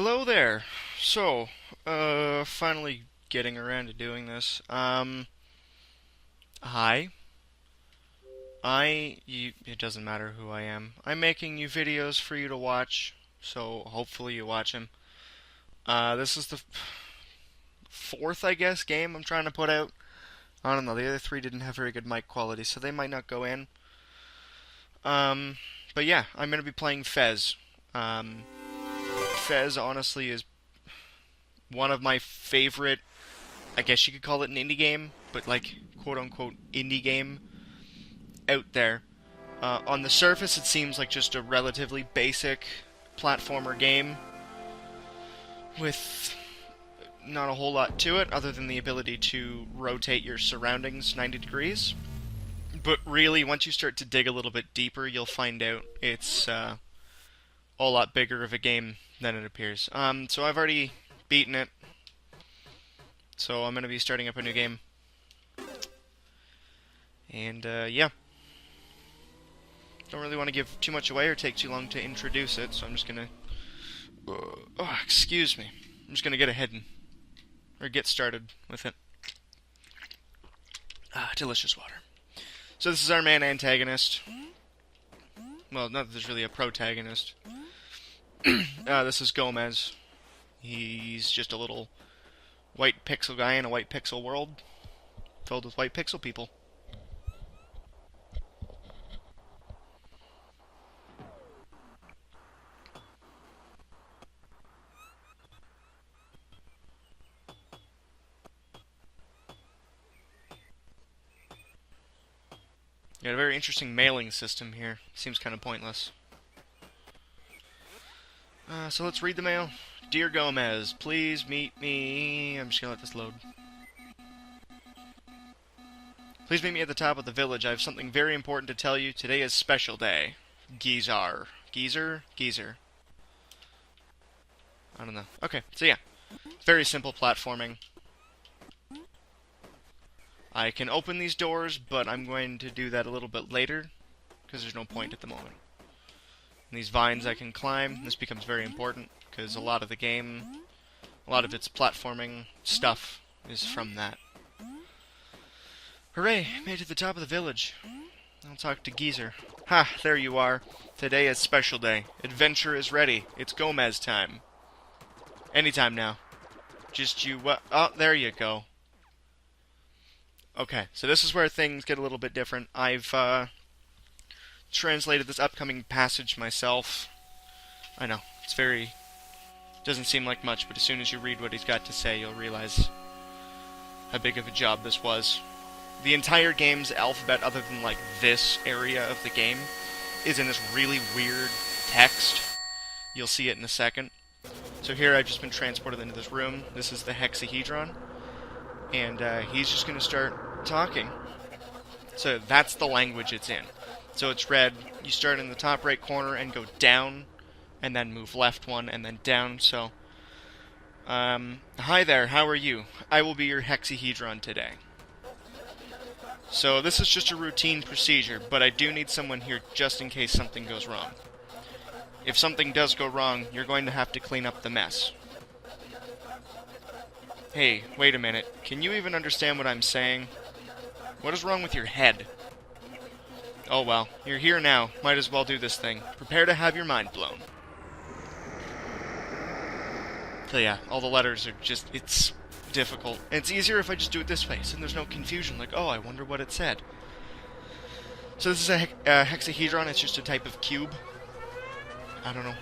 Hello there. So, finally getting around to doing this. Hi. It doesn't matter who I am. I'm making new videos for you to watch, so hopefully you watch them. This is the fourth, I guess, game I'm trying to put out. I don't know, the other three didn't have very good mic quality, so they might not go in. Um, but yeah, I'm gonna be playing FEZ. FEZ honestly is one of my favorite, I guess you could call it an indie game, but like quote unquote indie game out there. On the surface, it seems like just a relatively basic platformer game with not a whole lot to it other than the ability to rotate your surroundings 90 degrees. But really, once you start to dig a little bit deeper, you'll find out it's a lot bigger of a game than it appears. So I've already beaten it, so I'm going to be starting up a new game. And yeah, don't really want to give too much away or take too long to introduce it, so I'm just gonna. Oh, excuse me. I'm just gonna get ahead and or get started with it. Delicious water. So this is our main antagonist. Well, not that there's really a protagonist. This is Gomez. He's just a little white pixel guy in a white pixel world filled with white pixel people. Got a very interesting mailing system here. Seems kind of pointless. So let's read the mail. Dear Gomez, please meet me. I'm just gonna let this load. Please meet me at the top of the village. I have something very important to tell you. Today is special day. Geezer. Geezer? Geezer. I don't know. Okay, so yeah. Very simple platforming. I can open these doors, but I'm going to do that a little bit later, because there's no point at the moment. And these vines I can climb. This becomes very important, because a lot of the game, a lot of its platforming stuff is from that. Hooray! Made it to the top of the village. I'll talk to Geezer. Ha! There you are. Today is special day. Adventure is ready. It's Gomez time. Anytime now. Just you oh, there you go. Okay, so this is where things get a little bit different. I've translated this upcoming passage myself. I know, it's very... doesn't seem like much, but as soon as you read what he's got to say, you'll realize how big of a job this was. The entire game's alphabet, other than like this area of the game, is in this really weird text. You'll see it in a second. So here I've just been transported into this room. This is the hexahedron. And he's just going to start talking. So that's the language it's in. So it's read, you start in the top right corner and go down, and then move left one, and then down. So, hi there, how are you? I will be your hexahedron today. So this is just a routine procedure, but I do need someone here just in case something goes wrong. If something does go wrong, you're going to have to clean up the mess. Hey, wait a minute. Can you even understand what I'm saying? What is wrong with your head? Oh well, you're here now. Might as well do this thing. Prepare to have your mind blown. So yeah, all the letters are just, it's difficult. And it's easier if I just do it this way, so there's no confusion, like, oh, I wonder what it said. So this is a hexahedron, it's just a type of cube. I don't know.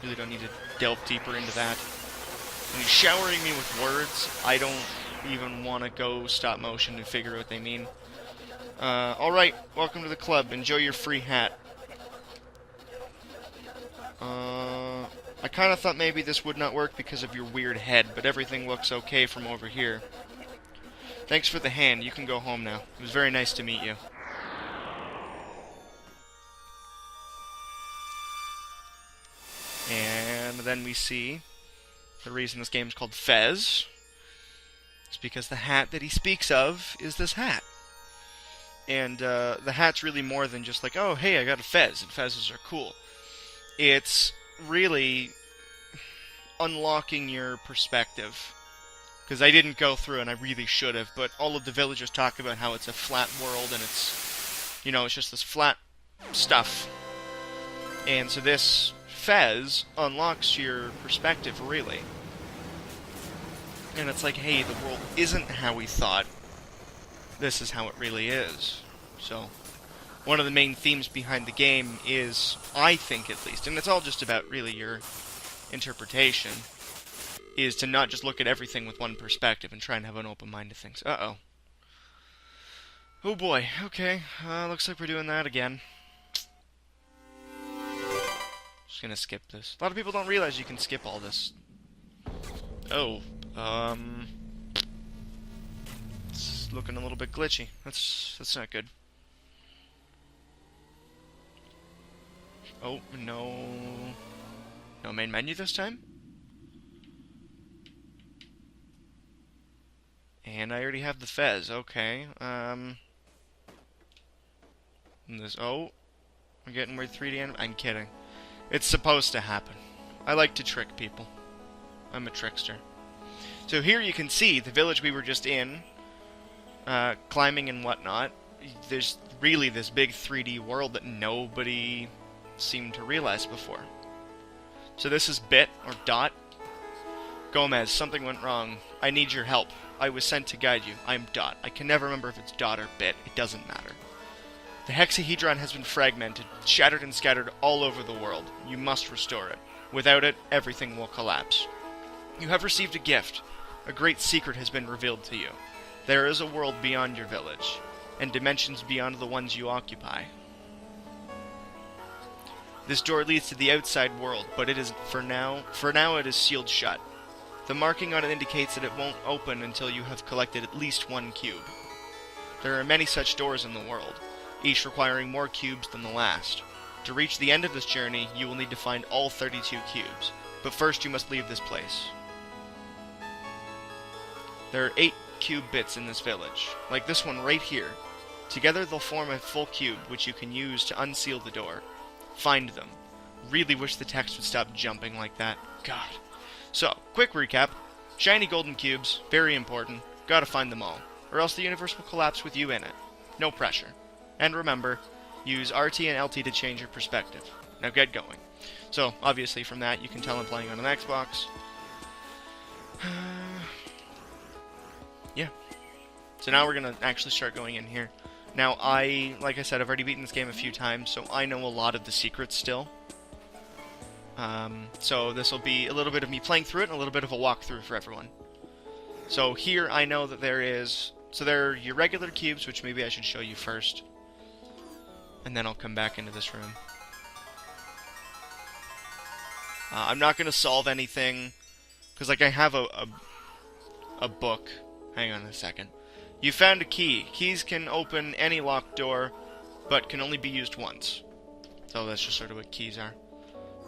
Really don't need to delve deeper into that. And he's showering me with words. I don't even want to go stop motion and figure out what they mean. Alright, welcome to the club. Enjoy your free hat. I kind of thought maybe this would not work because of your weird head, but everything looks okay from over here. Thanks for the hand. You can go home now. It was very nice to meet you. And then we see the reason this game is called FEZ is because the hat that he speaks of is this hat. And the hat's really more than just like, oh, hey, I got a FEZ, and FEZs are cool. It's really unlocking your perspective. Because I didn't go through, and I really should have, but all of the villagers talk about how it's a flat world, and it's, you know, it's just this flat stuff. And so this FEZ unlocks your perspective, really. And it's like, hey, the world isn't how we thought. This is how it really is. So, one of the main themes behind the game is, I think at least, and it's all just about really your interpretation, is to not just look at everything with one perspective and try and have an open mind to things. Uh-oh. Oh boy, okay. Looks like we're doing that again. Just gonna skip this. A lot of people don't realize you can skip all this. Oh, it's looking a little bit glitchy. That's not good. Oh, no. No main menu this time? And I already have the FEZ, okay. Oh, I'm getting weird 3D anim. I'm kidding. It's supposed to happen. I like to trick people. I'm a trickster. So here you can see the village we were just in, climbing and whatnot. There's really this big 3D world that nobody seemed to realize before. So this is Bit, or Dot. Gomez, something went wrong. I need your help. I was sent to guide you. I am Dot. I can never remember if it's Dot or Bit. It doesn't matter. The hexahedron has been fragmented, shattered and scattered all over the world. You must restore it. Without it, everything will collapse. You have received a gift. A great secret has been revealed to you. There is a world beyond your village, and dimensions beyond the ones you occupy. This door leads to the outside world, but it is for now it is sealed shut. The marking on it indicates that it won't open until you have collected at least one cube. There are many such doors in the world, each requiring more cubes than the last. To reach the end of this journey, you will need to find all 32 cubes, but first you must leave this place. There are 8 cube bits in this village, like this one right here. Together they'll form a full cube, which you can use to unseal the door. Find them. Really wish the text would stop jumping like that. God. So, quick recap. Shiny golden cubes, very important. Gotta find them all, or else the universe will collapse with you in it. No pressure. And remember, use RT and LT to change your perspective. Now get going. So, obviously from that, you can tell I'm playing on an Xbox. Yeah. So now we're gonna actually start going in here. Now, like I said, I've already beaten this game a few times, so I know a lot of the secrets still. So this will be a little bit of me playing through it and a little bit of a walkthrough for everyone. So here I know that there are your regular cubes, which maybe I should show you first. And then I'll come back into this room. I'm not going to solve anything, because like I have a book. Hang on a second. You found a key. Keys can open any locked door, but can only be used once. So that's just sort of what keys are.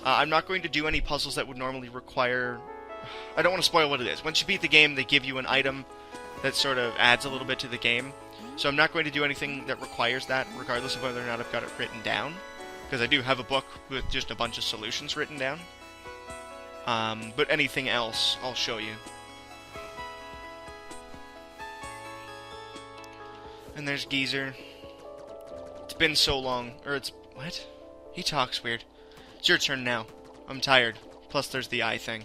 I'm not going to do any puzzles that would normally require... I don't want to spoil what it is. Once you beat the game, they give you an item that sort of adds a little bit to the game. So I'm not going to do anything that requires that, regardless of whether or not I've got it written down. Because I do have a book with just a bunch of solutions written down. But anything else, I'll show you. And there's Geezer. It's been so long. What? He talks weird. It's your turn now. I'm tired. Plus there's the eye thing.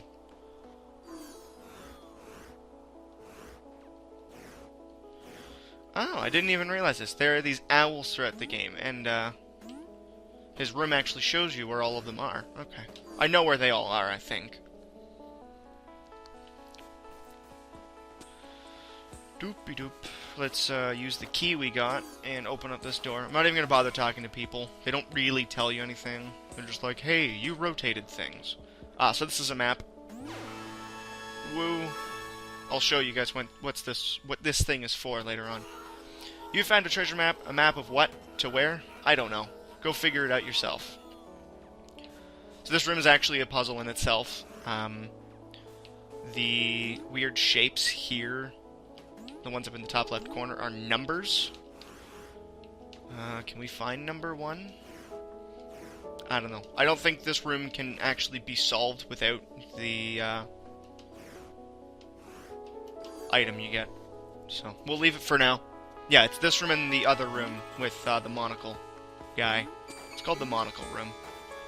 Oh, I didn't even realize this. There are these owls throughout the game, and his room actually shows you where all of them are. Okay. I know where they all are, I think. Doopy-doop. Let's use the key we got and open up this door. I'm not even going to bother talking to people. They don't really tell you anything. They're just like, hey, you rotated things. So this is a map. Woo. I'll show you guys what this thing is for later on. You found a treasure map. A map of what? To where? I don't know. Go figure it out yourself. So this room is actually a puzzle in itself. The weird shapes here, the ones up in the top left corner, are numbers. Can we find number 1? I don't know. I don't think this room can actually be solved without the item you get. So, we'll leave it for now. Yeah, it's this room and the other room with the monocle guy. It's called the monocle room.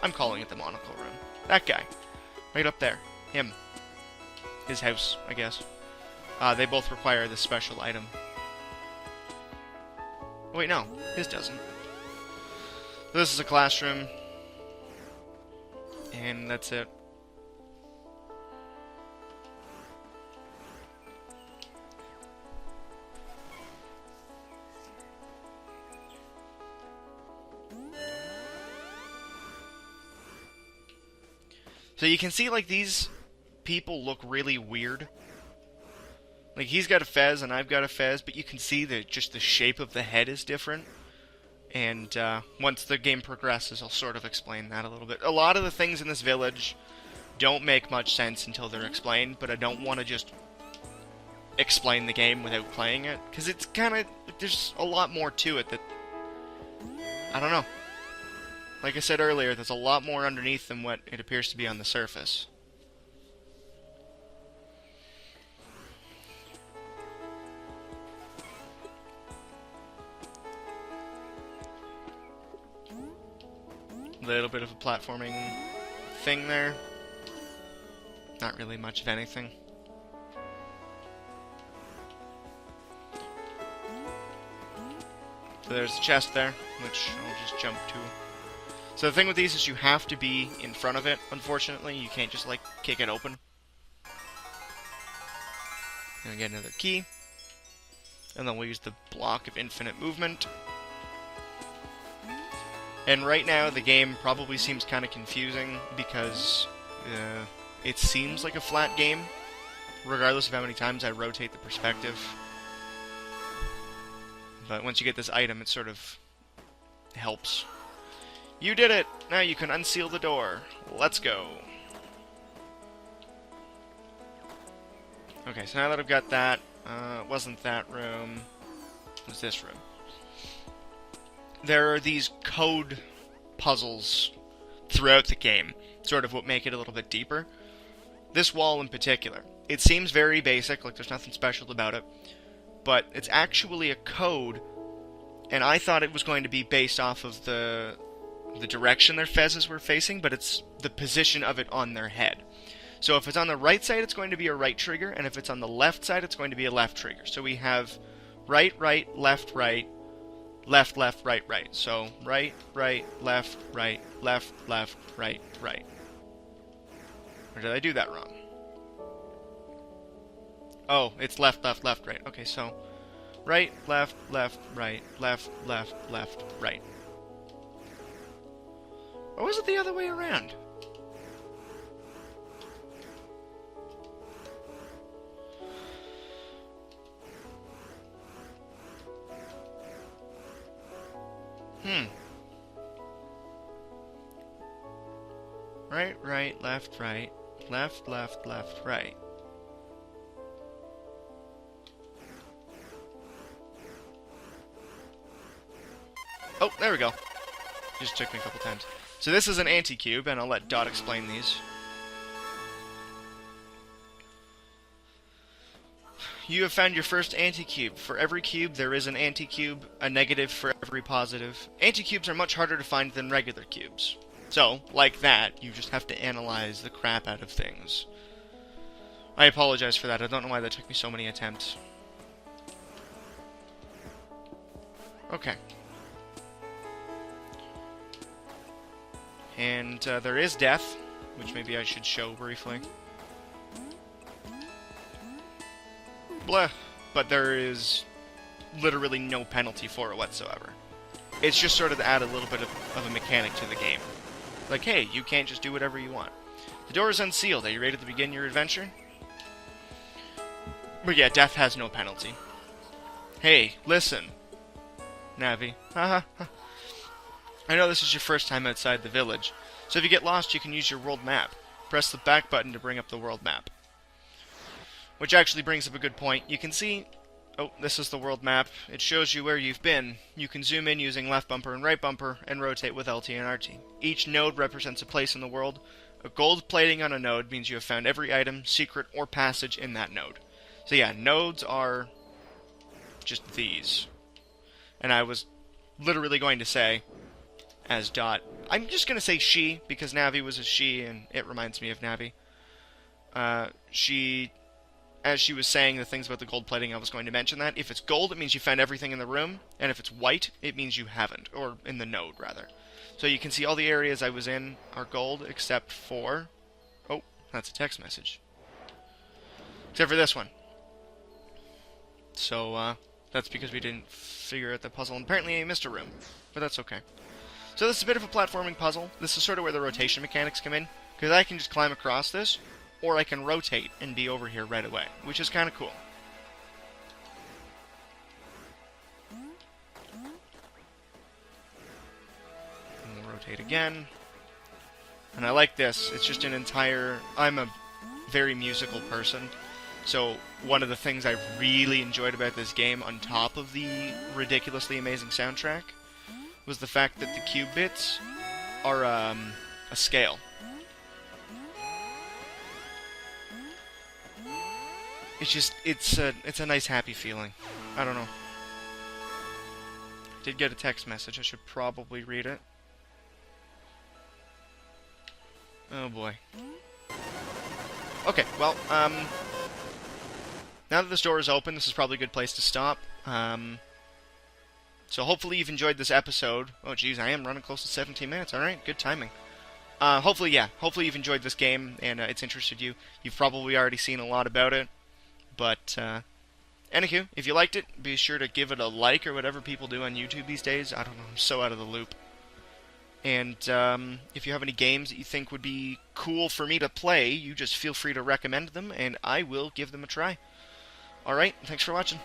I'm calling it the monocle room. That guy. Right up there. Him. His house, I guess. They both require this special item. Oh, wait, no. His doesn't. This is a classroom. And that's it. So you can see, like, these people look really weird. Like, he's got a FEZ and I've got a FEZ, but you can see that just the shape of the head is different. And once the game progresses, I'll sort of explain that a little bit. A lot of the things in this village don't make much sense until they're explained, but I don't want to just explain the game without playing it, because it's kind of, there's a lot more to it that, I don't know. Like I said earlier, there's a lot more underneath than what it appears to be on the surface. A little bit of a platforming thing there. Not really much of anything. So there's a chest there, which I'll just jump to. So the thing with these is you have to be in front of it, unfortunately. You can't just, like, kick it open. And we get another key. And then we'll use the block of infinite movement. And right now, the game probably seems kind of confusing because it seems like a flat game, regardless of how many times I rotate the perspective. But once you get this item, it sort of helps. You did it! Now you can unseal the door. Let's go. Okay, so now that I've got that, it wasn't that room, it was this room. There are these code puzzles throughout the game, sort of what make it a little bit deeper. This wall in particular. It seems very basic, like there's nothing special about it, but it's actually a code, and I thought it was going to be based off of the direction their fezzes were facing, but it's the position of it on their head. So if it's on the right side, it's going to be a right trigger, and if it's on the left side, it's going to be a left trigger. So we have right, right, left, right, left, left, right, right. So right, right, left, right, left, left, right, right. Or did I do that wrong? Oh, it's left, left, left, right. Okay, so right, left, left, right, left, left, left, right. Or was it the other way around? Right, right, left, right. Left, left, left, right. Oh, there we go. Just took me a couple times. So this is an anti-cube, and I'll let Dot explain these. You have found your first anti-cube. For every cube, there is an anti-cube, a negative for every positive. Anti-cubes are much harder to find than regular cubes. So, like that, you just have to analyze the crap out of things. I apologize for that. I don't know why that took me so many attempts. Okay. And there is death, which maybe I should show briefly. Blah. But there is literally no penalty for it whatsoever. It's just sort of to add a little bit of a mechanic to the game. Like, hey, you can't just do whatever you want. The door is unsealed. Are you ready to begin your adventure? But yeah, death has no penalty. Hey, listen, Navi. Haha. I know this is your first time outside the village, so if you get lost, you can use your world map. Press the back button to bring up the world map. Which actually brings up a good point. You can see Oh, this is the world map. It shows you where you've been. You can zoom in using left bumper and right bumper, and rotate with LT and RT. Each node represents a place in the world. A gold plating on a node means you have found every item, secret, or passage in that node. So yeah, nodes are just these. And I was literally going to say, as Dot, I'm just going to say she, because Navi was a she, and it reminds me of Navi. As she was saying the things about the gold plating, I was going to mention that. If it's gold, it means you found everything in the room, and if it's white, it means you haven't, or in the node, rather. So you can see all the areas I was in are gold, except for... Oh, that's a text message. Except for this one. So, that's because we didn't figure out the puzzle, and apparently I missed a room, but that's okay. So this is a bit of a platforming puzzle. This is sort of where the rotation mechanics come in, because I can just climb across this, or I can rotate and be over here right away, which is kind of cool. And we'll rotate again. And I like this. It's just an entire... I'm a very musical person, so one of the things I really enjoyed about this game, on top of the ridiculously amazing soundtrack, was the fact that the cube bits are a scale. It's just, it's a nice happy feeling. I don't know. Did get a text message. I should probably read it. Oh boy. Okay, well, now that this door is open, this is probably a good place to stop. So hopefully you've enjoyed this episode. Oh geez, I am running close to 17 minutes. Alright, good timing. Hopefully you've enjoyed this game, and it's interested you. You've probably already seen a lot about it. But, anywho, if you liked it, be sure to give it a like or whatever people do on YouTube these days. I don't know, I'm so out of the loop. And, if you have any games that you think would be cool for me to play, you just feel free to recommend them, and I will give them a try. Alright, thanks for watching.